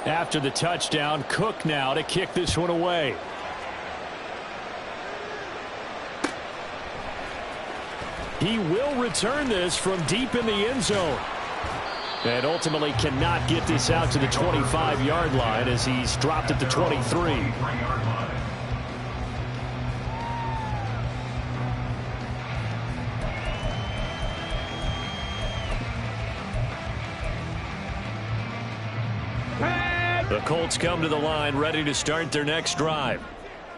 After the touchdown, Cook now to kick this one away. He will return this from deep in the end zone. And ultimately cannot get this out to the 25-yard line as he's dropped at the 23. The Colts come to the line ready to start their next drive.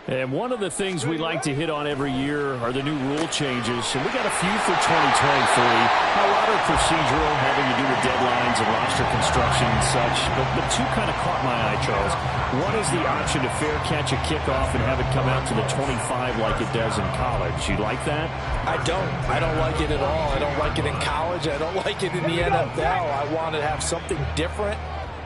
And one of the things we like to hit on every year are the new rule changes. And we got a few for 2023. A lot are procedural, having to do with deadlines and roster construction and such. But two kind of caught my eye, Charles. One is the option to fair catch a kickoff and have it come out to the 25 like it does in college. You like that? I don't. I don't like it at all. I don't like it in college. I don't like it in the NFL. I want to have something different.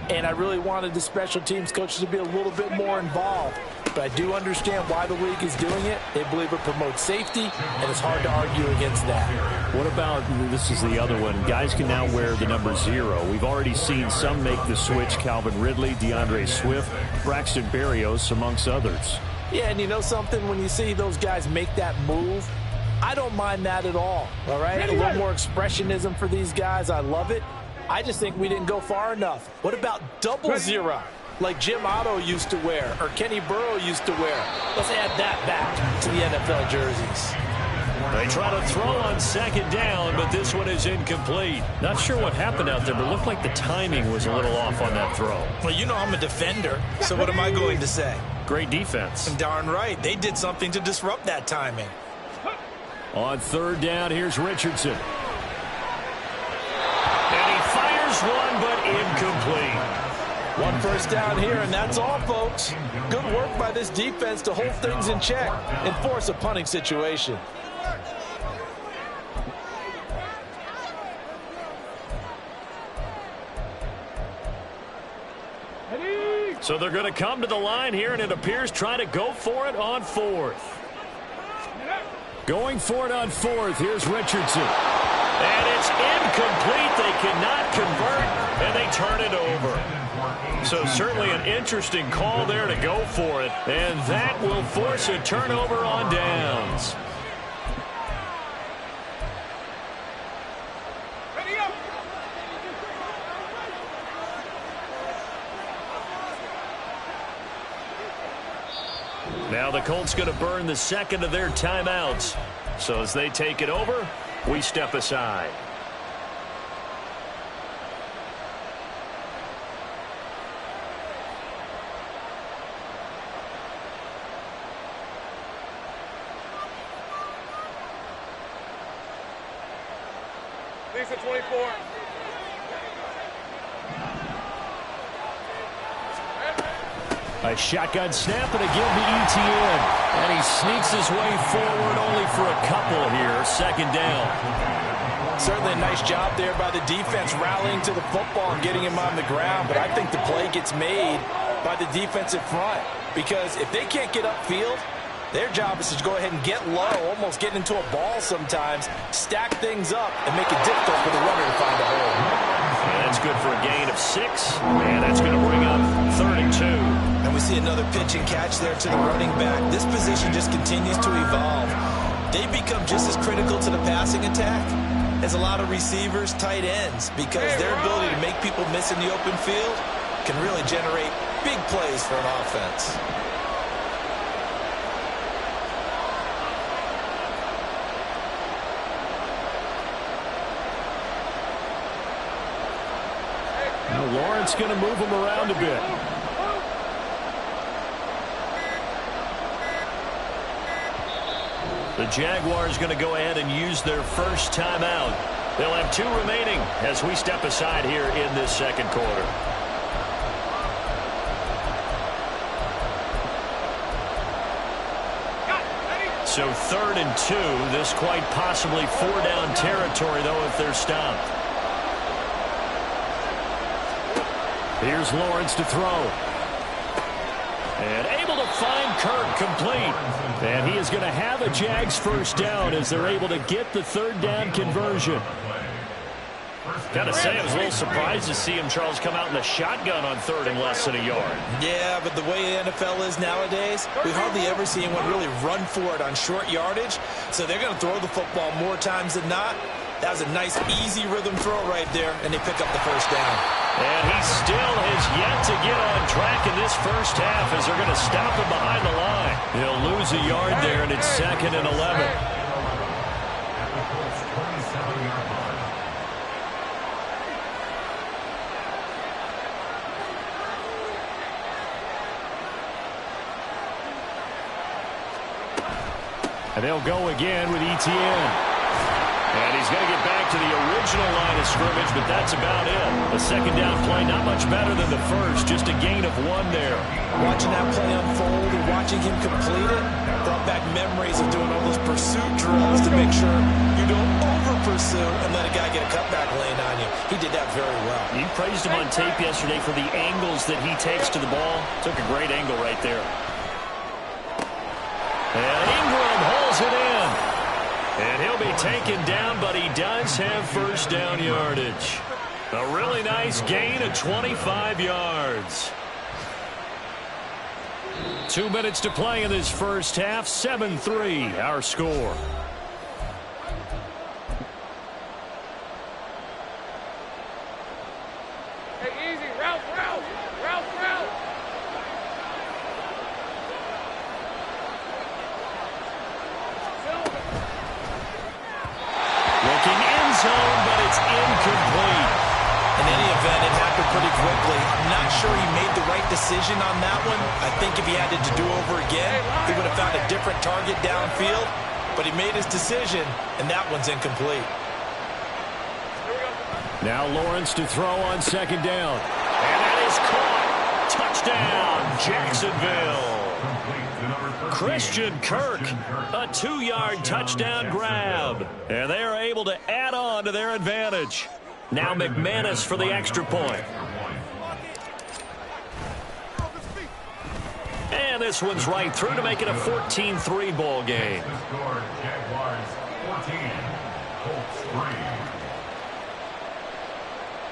And I really wanted the special teams coaches to be a little bit more involved. But I do understand why the league is doing it. They believe it promotes safety, and it's hard to argue against that. What about, this is the other one, guys can now wear the number 0. We've already seen some make the switch, Calvin Ridley, DeAndre Swift, Braxton Berrios, amongst others. Yeah, and you know something? When you see those guys make that move, I don't mind that at all right? A little more expressionism for these guys. I love it. I just think we didn't go far enough. What about double 0? Like Jim Otto used to wear, or Kenny Burrow used to wear. Let's add that back to the NFL jerseys. They try to throw on second down, but this one is incomplete. Not sure what happened out there, but it looked like the timing was a little off on that throw. Well, you know I'm a defender, so what am I going to say? Great defense. Darn right. They did something to disrupt that timing. On third down, here's Richardson. And he fires one, but incomplete. One first down here, and that's all, folks. Good work by this defense to hold things in check and force a punting situation. So they're going to come to the line here, and it appears trying to go for it on fourth. Going for it on fourth, here's Richardson. And it's incomplete. They cannot convert, and they turn it over. So certainly an interesting call there to go for it, and that will force a turnover on downs. Now the Colts going to burn the second of their timeouts. So as they take it over, we step aside. Lisa 24. A shotgun snap and again to Etienne. And he sneaks his way forward only for a couple here. Second down. Certainly a nice job there by the defense rallying to the football and getting him on the ground. But I think the play gets made by the defensive front. Because if they can't get upfield, their job is to go ahead and get low, almost get into a ball sometimes, stack things up, and make it difficult for the runner to find a hole. And that's good for a gain of 6. And that's going to bring up 3rd and 2. And we see another pitch and catch there to the running back. This position just continues to evolve. They become just as critical to the passing attack as a lot of receivers, tight ends, because their ability to make people miss in the open field can really generate big plays for an offense. Now Lawrence going to move him around a bit. The Jaguars going to go ahead and use their first timeout. They'll have 2 remaining as we step aside here in this second quarter. So 3rd and 2. This quite possibly 4-down territory, though, if they're stopped. Here's Lawrence to throw. And able to find Kirk complete. And he is going to have a Jags first down as they're able to get the 3rd down conversion. Gotta say, I was a little surprised to see him, Charles, come out in the shotgun on third and less than a yard. Yeah, but the way the NFL is nowadays, we hardly ever see anyone really run for it on short yardage. So they're going to throw the football more times than not. That was a nice, easy rhythm throw right there, and they pick up the first down. And he still has yet to get on track in this first half as they're going to stop him behind the line. He'll lose a yard there, and it's 2nd and 11. And they'll go again with Etienne. And he's going to get back to the original line of scrimmage, but that's about it. The second down play, not much better than the first, just a gain of 1 there. Watching that play unfold and watching him complete it brought back memories of doing all those pursuit drills to make sure you don't over-pursue and let a guy get a cutback lane on you. He did that very well. You praised him on tape yesterday for the angles that he takes to the ball. Took a great angle right there. And Ingram holds it in. And he'll be taken down, but he does have first down yardage. A really nice gain of 25 yards. 2 minutes to play in this first half. 7-3, our score. Hey, easy. Route. Looking end zone, but it's incomplete. In any event, it happened pretty quickly. I'm not sure he made the right decision on that one. I think if he had it to do over again, he would have found a different target downfield. But he made his decision, and that one's incomplete. Now Lawrence to throw on second down. And that is caught. Touchdown, Jacksonville. Christian Kirk, a 2-yard touchdown grab. And they are able to add on to their advantage. Now McManus for the extra point. And this one's right through to make it a 14-3 ball game. Jaguars 14, Colts 3.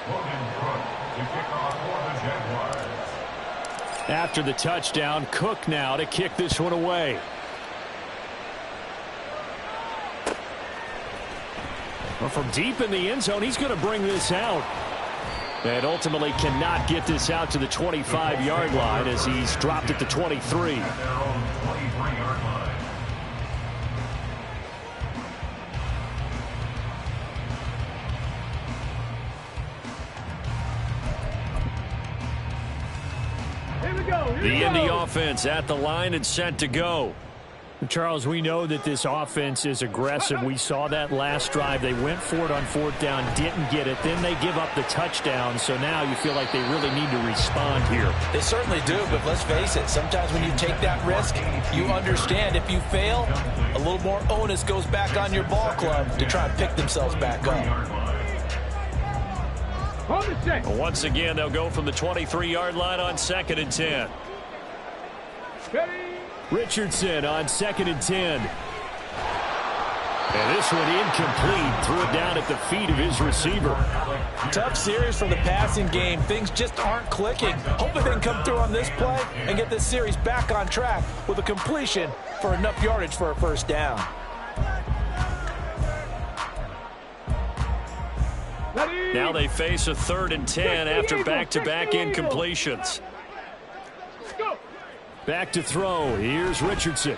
Logan Cook to kick off for the Jaguars. After the touchdown, Cook now to kick this one away. Well, from deep in the end zone, he's going to bring this out. And ultimately cannot get this out to the 25-yard line as he's dropped at the 23. At their own 23-yard line. The Indy offense at the line and set to go. Charles, we know that this offense is aggressive. We saw that last drive. They went for it on fourth down, didn't get it. Then they give up the touchdown. So now you feel like they really need to respond here. They certainly do, but let's face it. Sometimes when you take that risk, you understand if you fail, a little more onus goes back on your ball club to try and pick themselves back up. Once again, they'll go from the 23-yard line on 2nd and 10. Richardson on 2nd and 10. And this one incomplete. Threw it down at the feet of his receiver. Tough series from the passing game. Things just aren't clicking. Hoping they can come through on this play and get this series back on track with a completion for enough yardage for a first down. Now they face a 3rd and 10 after back-to-back incompletions. Back to throw. Here's Richardson.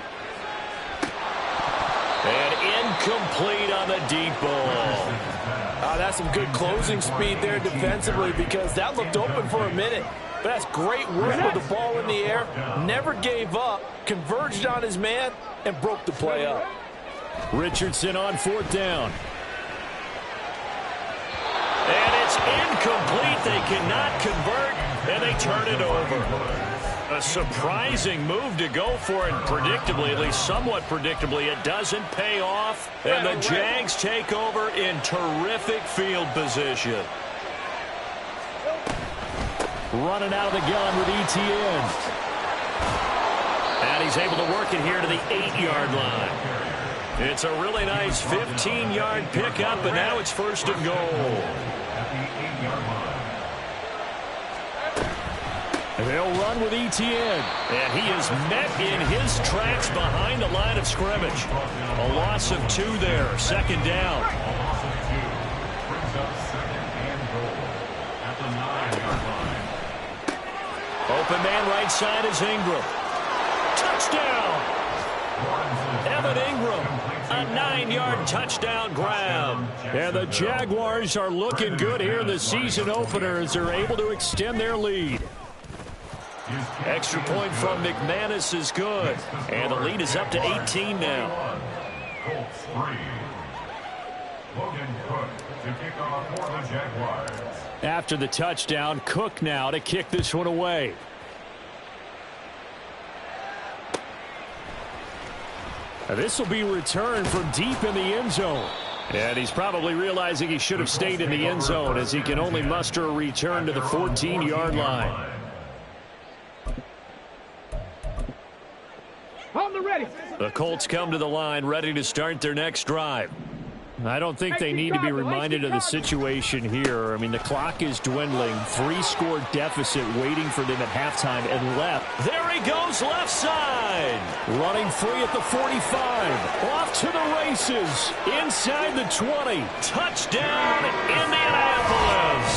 And incomplete on the deep ball. That's some good closing speed there defensively because that looked open for a minute. But that's great work with the ball in the air. Never gave up, converged on his man, and broke the play up. Richardson on 4th down. And it's incomplete. They cannot convert, and they turn it over. A surprising move to go for it, predictably, at least somewhat predictably. It doesn't pay off, and the Jags take over in terrific field position. Running out of the gun with Etienne. And he's able to work it here to the 8-yard line. It's a really nice 15-yard pickup, and now it's 1st and goal. They'll run with Etienne, and he is met in his tracks behind the line of scrimmage. A loss of 2 there, 2nd down. Open man right side is Ingram. Touchdown! Evan Ingram, a 9-yard touchdown grab. And the Jaguars are looking good here in the season opener as they're able to extend their lead. Extra point from McManus is good. And the lead is up to 18 now. Colts 3. Logan Cook to kick off for the Jaguars. After the touchdown, Cook now to kick this one away. This will be returned from deep in the end zone. And he's probably realizing he should have stayed in the end zone as he can only muster a return to the 14-yard line. The Colts come to the line ready to start their next drive. I don't think they need to be reminded of the situation here. I mean, the clock is dwindling. 3-score deficit waiting for them at halftime and left. There he goes, left side. Running free at the 45. Off to the races. Inside the 20. Touchdown, Indianapolis.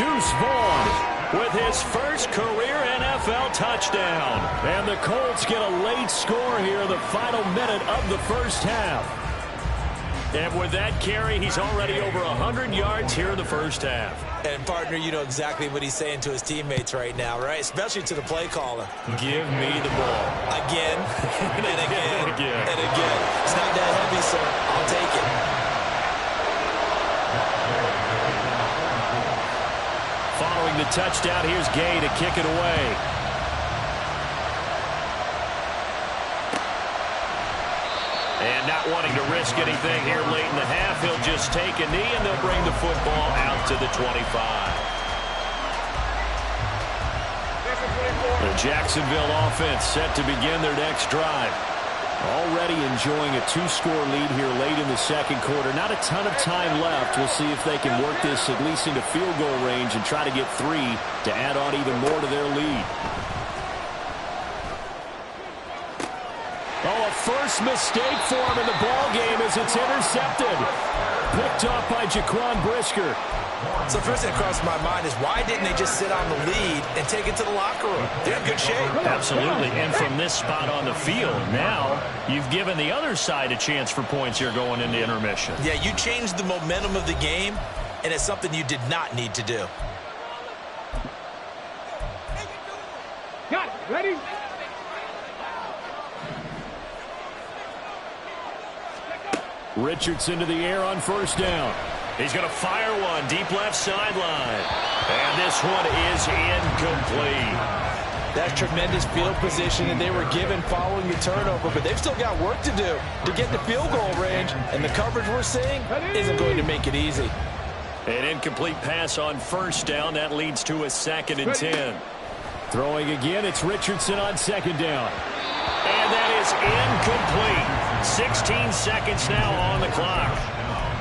Deuce Vaughn with his first career NFL touchdown. And the Colts get a late score here in the final minute of the first half. And with that carry, he's already over 100 yards here in the first half. And, partner, you know exactly what he's saying to his teammates right now, right? Especially to the play caller. Give me the ball. Again, and again, and again. It's not that heavy, sir. I'll take it. Following the touchdown, here's Gay to kick it away. And not wanting to risk anything here late in the half, he'll just take a knee, and they'll bring the football out to the 25. The Jacksonville offense set to begin their next drive. Already enjoying a 2-score lead here late in the second quarter. Not a ton of time left. We'll see if they can work this at least into field goal range and try to get 3 to add on even more to their lead. Oh, a first mistake for him in the ball game as it's intercepted. Picked off by Jaquan Brisker. So first thing that crossed my mind is why didn't they just sit on the lead and take it to the locker room? They're in good shape. Absolutely. And from this spot on the field, now you've given the other side a chance for points here going into intermission. Yeah, you changed the momentum of the game, and it's something you did not need to do. Got it. Ready? Richardson to the air on first down. He's going to fire one deep left sideline. And this one is incomplete. That's tremendous field position that they were given following the turnover, but they've still got work to do to get the field goal range, and the coverage we're seeing isn't going to make it easy. An incomplete pass on first down. That leads to a 2nd and 10. Throwing again, it's Richardson on second down. And that is incomplete. 16 seconds now on the clock.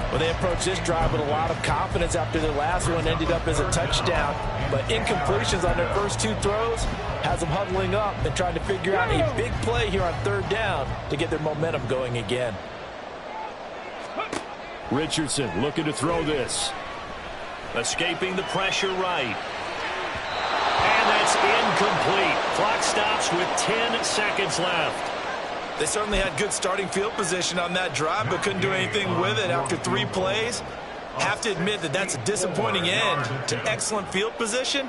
Well, they approached this drive with a lot of confidence after their last one ended up as a touchdown. But incompletions on their first 2 throws has them huddling up and trying to figure out a big play here on 3rd down to get their momentum going again. Richardson looking to throw this. Escaping the pressure right. And that's incomplete. Clock stops with 10 seconds left. They certainly had good starting field position on that drive, but couldn't do anything with it after 3 plays. Have to admit that that's a disappointing end to excellent field position.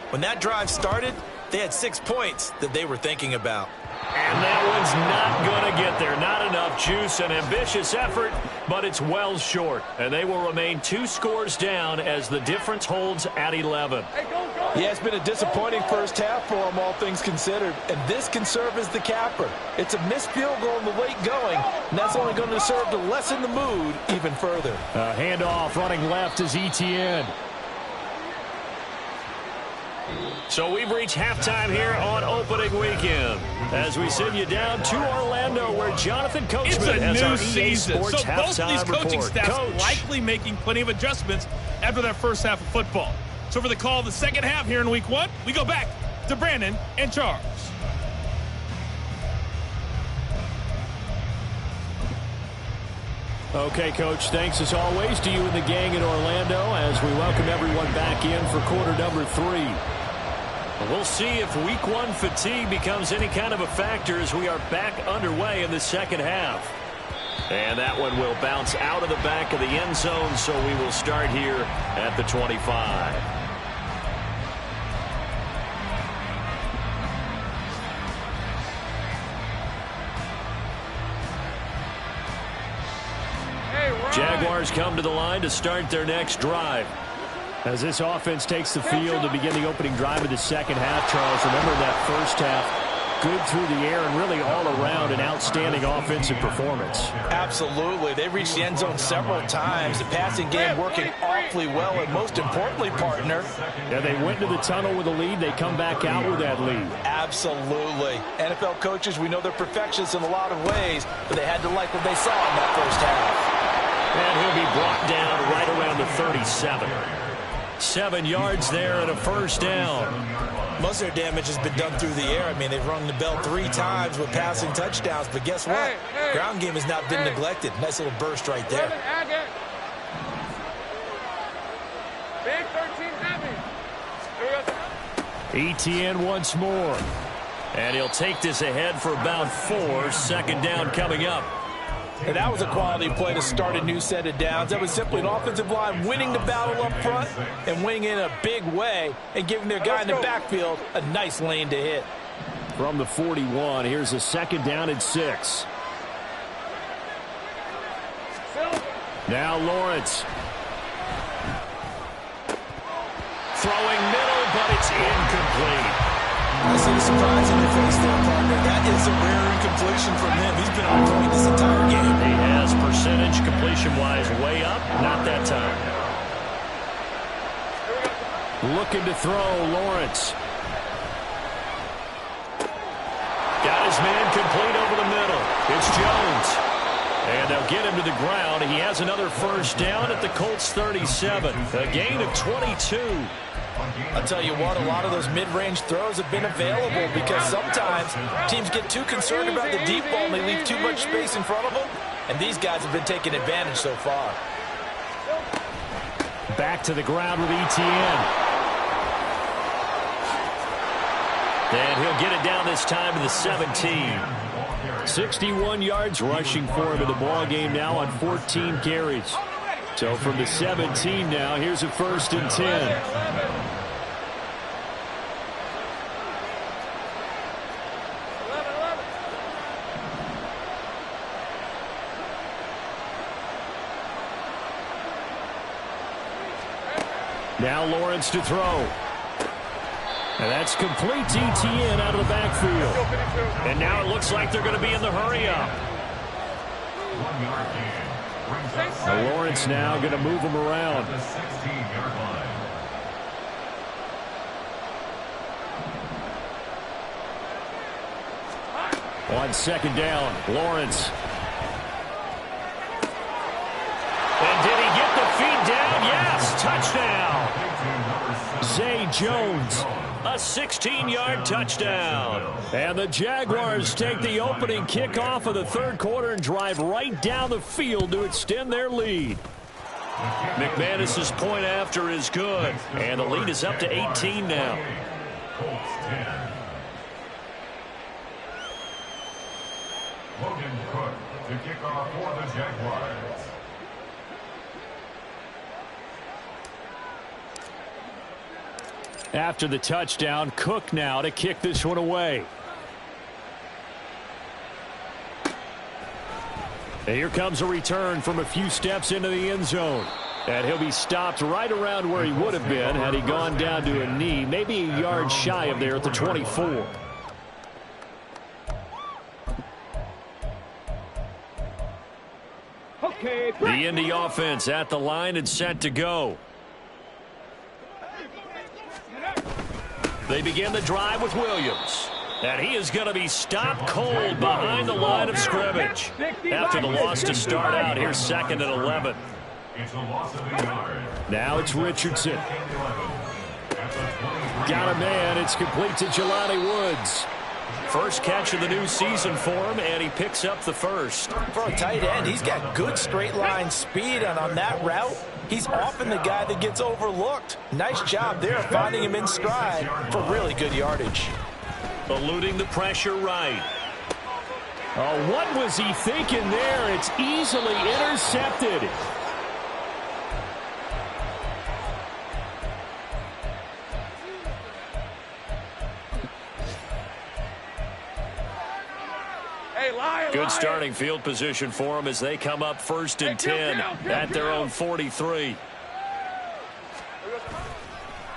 When that drive started, they had 6 points that they were thinking about. And that one's not going to get there. Not enough juice. An ambitious effort, but it's well short. And they will remain 2 scores down as the difference holds at 11. Yeah, it's been a disappointing first half for them, all things considered. And this can serve as the capper. It's a missed field goal in the late going, and that's only going to serve to lessen the mood even further. Handoff running left is Etienne. So we've reached halftime here on opening weekend as we send you down to Orlando where Jonathan Coachman has our EA Sports so both of these coaching report. staffs likely making plenty of adjustments after that first half of football. So for the call of the second half here in week 1, we go back to Brandon and Charles. Okay, Coach, thanks as always to you and the gang in Orlando as we welcome everyone back in for quarter number 3. We'll see if week 1 fatigue becomes any kind of a factor as we are back underway in the second half. And that one will bounce out of the back of the end zone, so we will start here at the 25. Jaguars come to the line to start their next drive. As this offense takes the field to begin the opening drive of the second half, Charles, remember that first half, good through the air and really all around an outstanding offensive performance. Absolutely. They reached the end zone several times. The passing game working awfully well, and most importantly, partner. Yeah, they went to the tunnel with a lead. They come back out with that lead. Absolutely. NFL coaches, we know they're perfectionists in a lot of ways, but they had to like what they saw in that first half. And he'll be brought down right around the 37. 7 yards there and a first down. Most of their damage has been done through the air. I mean, they've rung the bell 3 times with passing touchdowns, but guess what? Ground game has not been neglected. Nice little burst right there. Big 13 Etienne once more. And he'll take this ahead for about 4. Second down coming up. And that was a quality play to start a new set of downs. That was simply an offensive line winning the battle up front and winning in a big way and giving their guy in the backfield a nice lane to hit. From the 41, here's a second down and 6. Now Lawrence. Throwing middle, but it's incomplete. I see the surprise in your face there, partner. That is a rare incompletion from him. He's been on point this entire game. He has percentage completion-wise way up. Not that time. Looking to throw, Lawrence. Got his man complete over the middle. It's Jones. And they'll get him to the ground. He has another first down at the Colts 37. A gain of 22. I'll tell you what, a lot of those mid-range throws have been available because sometimes teams get too concerned about the deep ball and they leave too much space in front of them, and these guys have been taking advantage so far. Back to the ground with Etienne. And he'll get it down this time to the 17. 61 yards rushing for him in the ball game now on 14 carries. So from the 17 now, here's a 1st and 10. Now Lawrence to throw. And that's complete to Etienne out of the backfield. And now it looks like they're going to be in the hurry-up. Lawrence now going to move him around. On second down, Lawrence. And did he get the feet down? Yes, touchdown. Zay Jones, a 16-yard touchdown. And the Jaguars take the opening kickoff of the third quarter and drive right down the field to extend their lead. McManus's point after is good, and the lead is up to 18 now. Logan Cook to kick off for the Jaguars. After the touchdown, Cook now to kick this one away. And here comes a return from a few steps into the end zone. And he'll be stopped right around where he would have been had he gone down to a knee, maybe a yard shy of there at the 24. Okay, The Indy offense at the line and set to go. They begin the drive with Williams. And he is going to be stopped cold behind the line of scrimmage. After the loss to start out, here's 2nd and 11. It's a loss of a yard. Now it's Richardson. Got a man. It's complete to Jelani Woods. First catch of the new season for him, and he picks up the first. For a tight end, he's got good straight line speed, and on that route, he's often the guy that gets overlooked. Nice job there finding him in stride for really good yardage. Eluding the pressure right. Oh, what was he thinking there? It's easily intercepted. Good starting field position for them as they come up 1st and 10 at their own 43.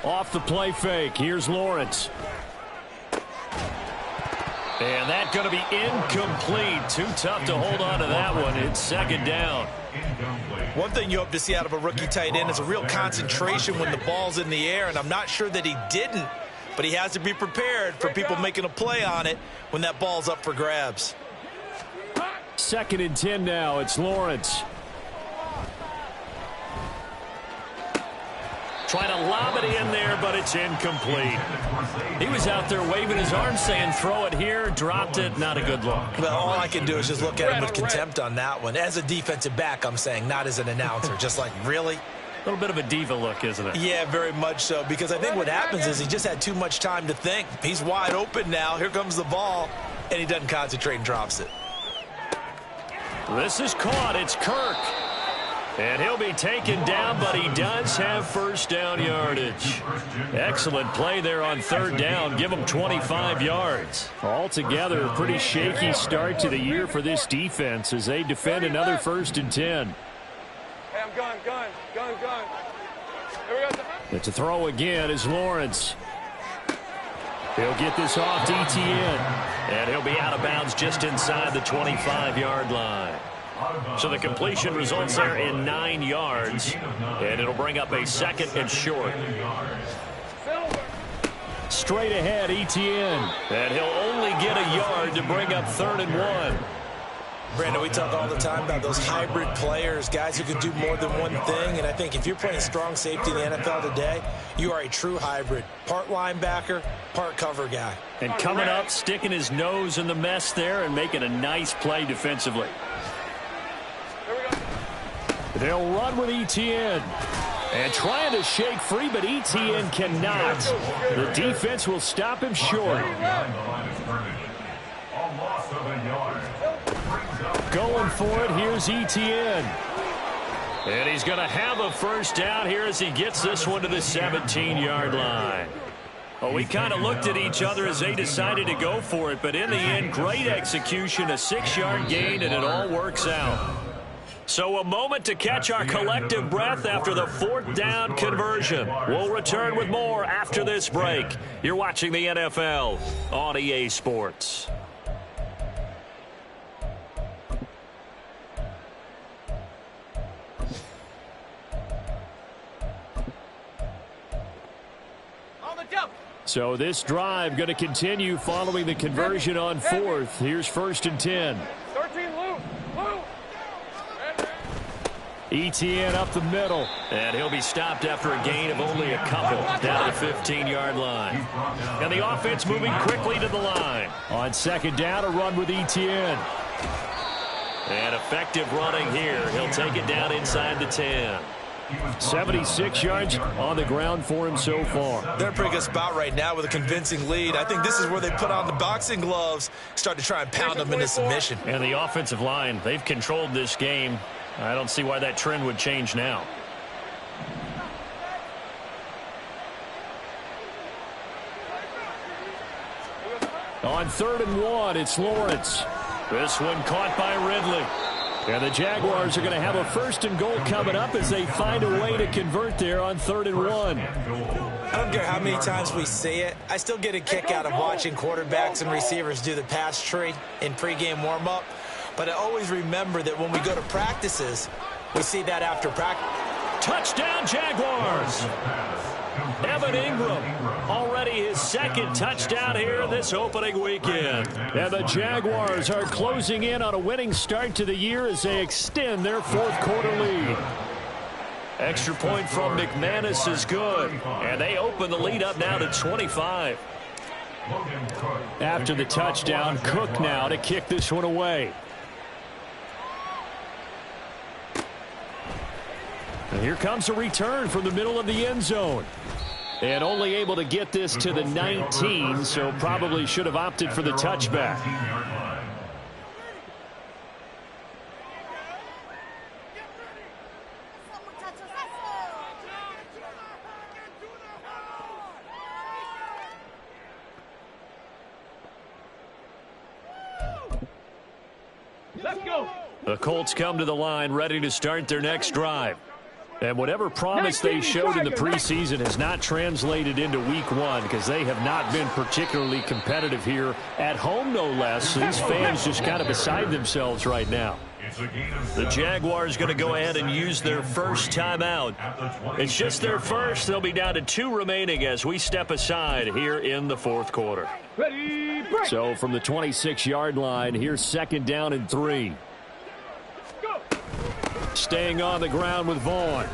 Off the play fake. Here's Lawrence. And that's going to be incomplete. Too tough to hold on to that one. It's 2nd down. One thing you hope to see out of a rookie tight end is a real concentration when the ball's in the air, and I'm not sure that he didn't, but he has to be prepared for people making a play on it when that ball's up for grabs. 2nd and 10 now. It's Lawrence. Trying to lob it in there, but it's incomplete. He was out there waving his arms saying, throw it here, dropped it. Not a good look. Well, all I can do is just look at him with contempt on that one. As a defensive back, I'm saying, not as an announcer. Just like, really? A little bit of a diva look, isn't it? Yeah, very much so, because I think what happens is he just had too much time to think. He's wide open now. Here comes the ball, and he doesn't concentrate and drops it. This is caught. It's Kirk. And he'll be taken down, but he does have 1st down yardage. Excellent play there on 3rd down. Give him 25 yards. Altogether, a pretty shaky start to the year for this defense as they defend another 1st and 10. Hey, I'm gun. Here we go. It's a throw again is Lawrence. He'll get this off to Etienne. And he'll be out of bounds just inside the 25-yard line. So the completion results there in 9 yards. And it'll bring up a 2nd and short. Straight ahead, Etienne. And he'll only get a yard to bring up 3rd and 1. Brandon, we talk all the time about those hybrid players, guys who can do more than one thing. And I think if you're playing strong safety in the NFL today, you are a true hybrid. Part linebacker, part cover guy. And coming up, sticking his nose in the mess there and making a nice play defensively. They'll run with Etienne. And trying to shake free, but Etienne cannot. The defense will stop him short. Going for it, here's Etienne. And he's going to have a 1st down here as he gets this one to the 17-yard line. Well, we kind of looked at each other as they decided to go for it, but in the end, great execution, a 6-yard gain, and it all works out. So a moment to catch our collective breath after the 4th down conversion. We'll return with more after this break. You're watching the NFL on EA Sports. So this drive going to continue following the conversion on 4th. Here's 1st and 10. 13, Lou. Etienne up the middle. And he'll be stopped after a gain of only a couple down to the 15-yard line. And the offense moving quickly to the line. On 2nd down, a run with Etienne. And effective running here. He'll take it down inside the 10. 76 yards on the ground for him so far. They're in a pretty good spot right now with a convincing lead. I think this is where they put on the boxing gloves, start to try and pound them into submission. And the offensive line, they've controlled this game. I don't see why that trend would change now. On 3rd and 1, it's Lawrence. This one caught by Ridley. And the Jaguars are going to have a 1st and goal coming up as they find a way to convert there on 3rd and 1. I don't care how many times we see it. I still get a kick out of watching quarterbacks and receivers do the pass tree in pregame warm-up. But I always remember that when we go to practices, we see that after practice. Touchdown, Jaguars! Evan Ingram, already his second touchdown here this opening weekend. And the Jaguars are closing in on a winning start to the year as they extend their fourth quarter lead. Extra point from McManus is good, and they open the lead up now to 25. After the touchdown, Cook now to kick this one away. And here comes a return from the middle of the end zone. And only able to get this to the 19, so probably should have opted for the touchback. Let's go. The Colts come to the line ready to start their next drive. And whatever promise they showed in the preseason has not translated into week one because they have not been particularly competitive here at home, no less. These fans just kind of beside themselves right now. The Jaguars going to go ahead and use their first timeout. It's just their first. They'll be down to 2 remaining as we step aside here in the fourth quarter. Ready, break. So from the 26-yard line, here's 2nd down and 3. Staying on the ground with Vaughn.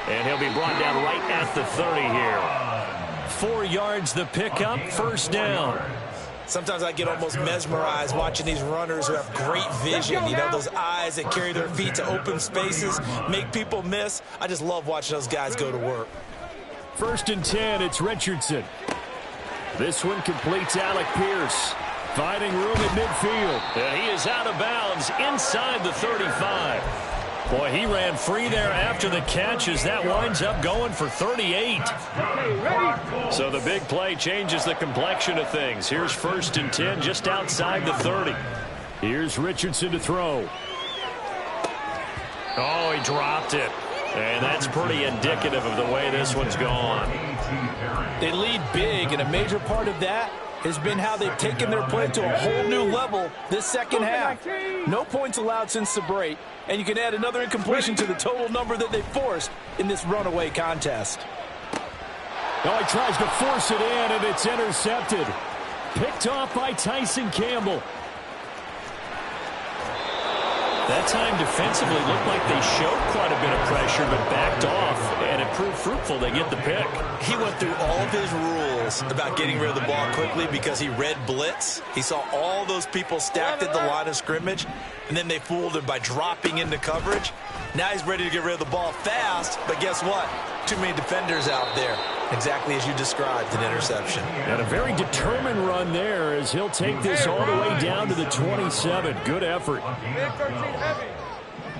And he'll be brought down right at the 30 here. 4 yards the pickup, first down. Sometimes I get almost mesmerized watching these runners who have great vision. You know, those eyes that carry their feet to open spaces, make people miss. I just love watching those guys go to work. 1st and 10, it's Richardson. This one completes Alec Pierce. Finding room at midfield. And he is out of bounds inside the 35. Boy, he ran free there after the catch as that winds up going for 38. So the big play changes the complexion of things. Here's 1st and 10 just outside the 30. Here's Richardson to throw. Oh, he dropped it. And that's pretty indicative of the way this one's gone. They lead big, and a major part of that has been how they've taken their play to a whole new level this second half. No points allowed since the break, and you can add another incompletion to the total number that they forced in this runaway contest. Oh, he tries to force it in, and it's intercepted. Picked off by Tyson Campbell. That time defensively looked like they showed quite a bit of pressure but backed off, and it proved fruitful. They get the pick. He went through all of his rules about getting rid of the ball quickly because he read blitz. He saw all those people stacked at the line of scrimmage, and then they fooled him by dropping into coverage. Now he's ready to get rid of the ball fast, but guess what? Too many defenders out there. Exactly as you described, an interception. And a very determined run there as he'll take this all the way down to the 27. Good effort.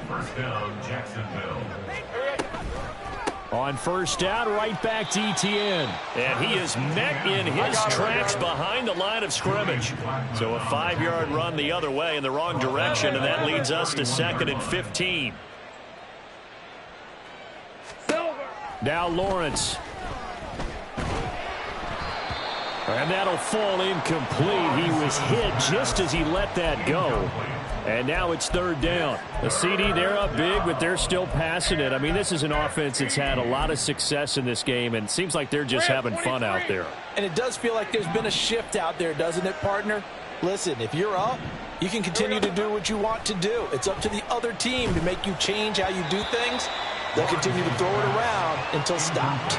First down, Jacksonville. On 1st down, right back to Etienne. And he is met in his tracks behind the line of scrimmage. So a 5-yard run the other way in the wrong direction, and that leads us to 2nd and 15. Now Lawrence. And that'll fall incomplete. He was hit just as he let that go. And now it's 3rd down. The CD, they're up big, but they're still passing it. I mean, this is an offense that's had a lot of success in this game, and it seems like they're just having fun out there. And it does feel like there's been a shift out there, doesn't it, partner? Listen, if you're up, you can continue to do what you want to do. It's up to the other team to make you change how you do things. They'll continue to throw it around until stopped.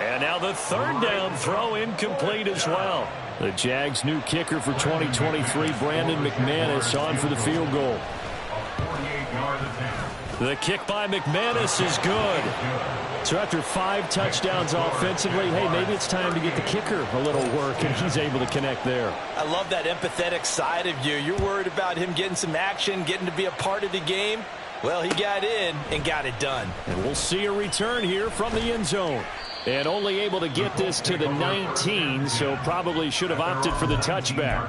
And now the 3rd down throw incomplete as well. The Jags' new kicker for 2023, Brandon McManus, on for the field goal. The kick by McManus is good. So after 5 touchdowns offensively, hey, maybe it's time to get the kicker a little work, and he's able to connect there. I love that empathetic side of you. You're worried about him getting some action, getting to be a part of the game. Well, he got in and got it done. And we'll see a return here from the end zone. And only able to get this to the 19, so probably should have opted for the touchback.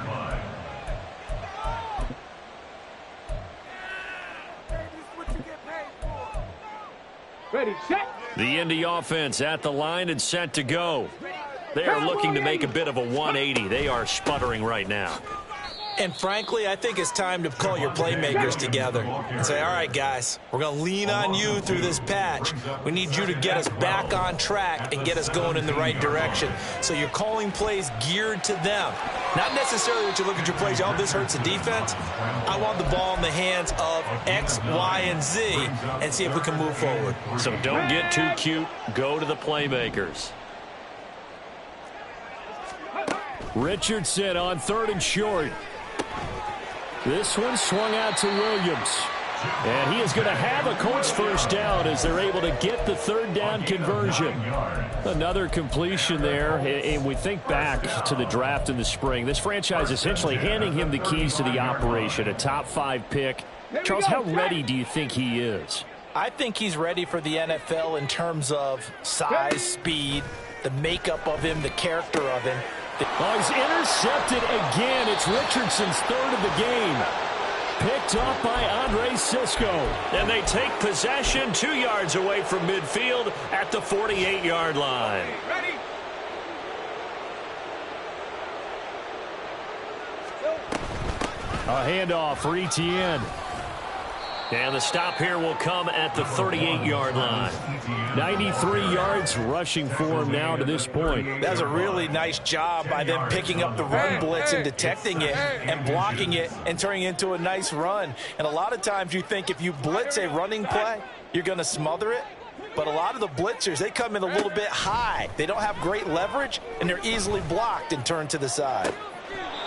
Ready, set. The Indy offense at the line and set to go. They are looking to make a bit of a 180. They are sputtering right now. And frankly, I think it's time to call your playmakers together and say, all right, guys, we're going to lean on you through this patch. We need you to get us back on track and get us going in the right direction. So you're calling plays geared to them. Not necessarily that you look at your plays, oh, this hurts the defense. I want the ball in the hands of X, Y, and Z and see if we can move forward. So don't get too cute. Go to the playmakers. Richardson on 3rd and short. This one swung out to Williams. And he is going to have a Colts first down as they're able to get the 3rd down conversion. Another completion there. And we think back to the draft in the spring. This franchise essentially handing him the keys to the operation, a top 5 pick. Charles, how ready do you think he is? I think he's ready for the NFL in terms of size, speed, the makeup of him, the character of him. Oh, he's intercepted again. It's Richardson's 3rd of the game. Picked up by Andre Cisco. And they take possession 2 yards away from midfield at the 48-yard line. Ready? A handoff for Etienne. And the stop here will come at the 38-yard line. 93 yards rushing for him now to this point. That's a really nice job by them picking up the run blitz and detecting it and blocking it and turning it into a nice run. And a lot of times you think if you blitz a running play, you're going to smother it. But a lot of the blitzers, they come in a little bit high. They don't have great leverage, and they're easily blocked and turned to the side.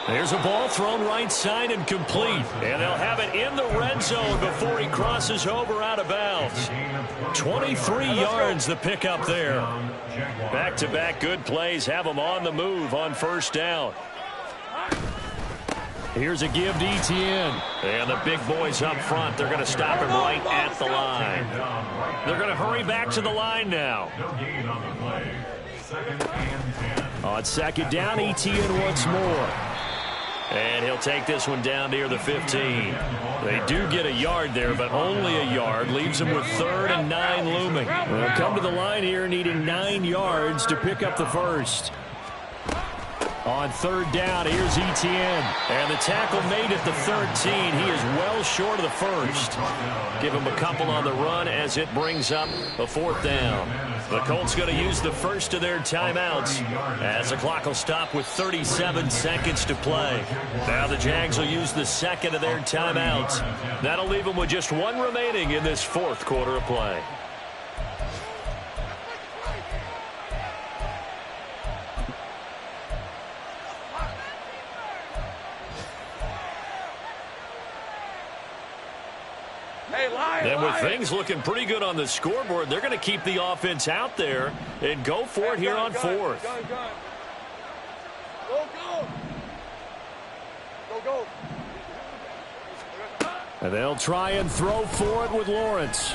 There's a ball thrown right side and complete. And they'll have it in the red zone before he crosses over out of bounds. 23 yards the pickup there. Back-to-back good plays have them on the move on first down. Here's a give to Etienne. And the big boys up front, they're going to stop him right at the line. They're going to hurry back to the line now. On 2nd down, Etienne once more. And he'll take this one down near the 15. They do get a yard there, but only a yard. Leaves them with 3rd and 9 looming. They'll come to the line here needing 9 yards to pick up the first. On 3rd down, here's Etienne. And the tackle made at the 13. He is well short of the first. Give him a couple on the run as it brings up a 4th down. The Colts going to use the first of their timeouts as the clock will stop with 37 seconds to play. Now the Jags will use the second of their timeouts. That'll leave them with just 1 remaining in this 4th quarter of play. And with things looking pretty good on the scoreboard, they're going to keep the offense out there and go for it here on 4th. Go. And they'll try and throw for it with Lawrence.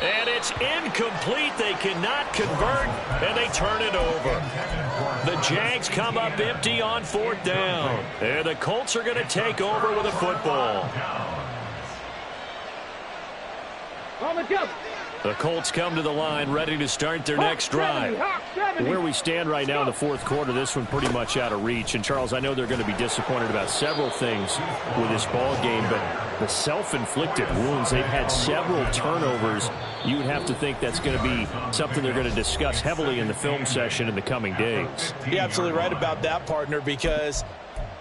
And it's incomplete. They cannot convert, and they turn it over. The Jags come up empty on 4th down. And the Colts are going to take over with a football. The Colts come to the line ready to start their next drive. Where we stand right now in the 4th quarter, this one pretty much out of reach. And, Charles, I know they're going to be disappointed about several things with this ball game, but the self-inflicted wounds, they've had several turnovers. You would have to think that's going to be something they're going to discuss heavily in the film session in the coming days. You're absolutely right about that, partner, because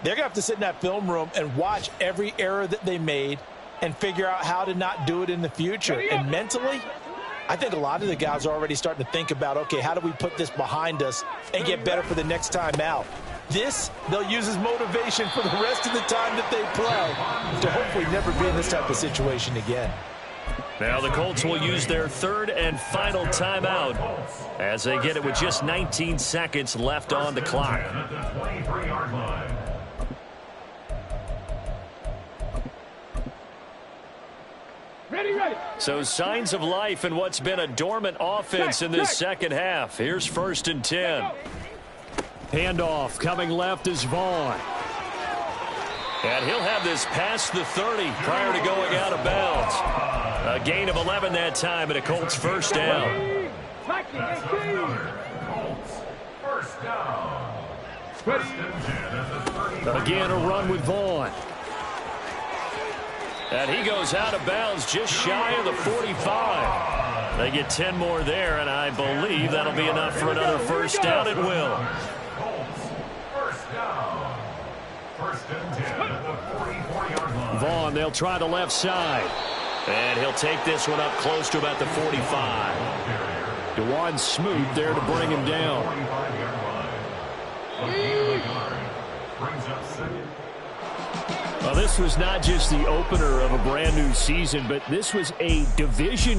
they're going to have to sit in that film room and watch every error that they made and figure out how to not do it in the future. And mentally, I think a lot of the guys are already starting to think about, okay, how do we put this behind us and get better for the next time out? This, they'll use as motivation for the rest of the time that they play to hopefully never be in this type of situation again. Now the Colts will use their 3rd and final timeout as they get it with just 19 seconds left on the clock. So signs of life in what's been a dormant offense in this second half. Here's 1st and 10. Handoff coming left is Vaughn. And he'll have this past the 30 prior to going out of bounds. A gain of 11 that time and a Colts first down. Colts first down. First and 10 at the 35. Again, a run with Vaughn. And he goes out of bounds just shy of the 45. They get 10 more there, and I believe that'll be enough for another first down at will. Colts, first down. First and 10 at the 44-yard line. Vaughn, they'll try the left side. And he'll take this one up close to about the 45. DeJuan Smoot there to bring him down. 45-yard line. Again, brings up second. Well, this was not just the opener of a brand new season, but this was a division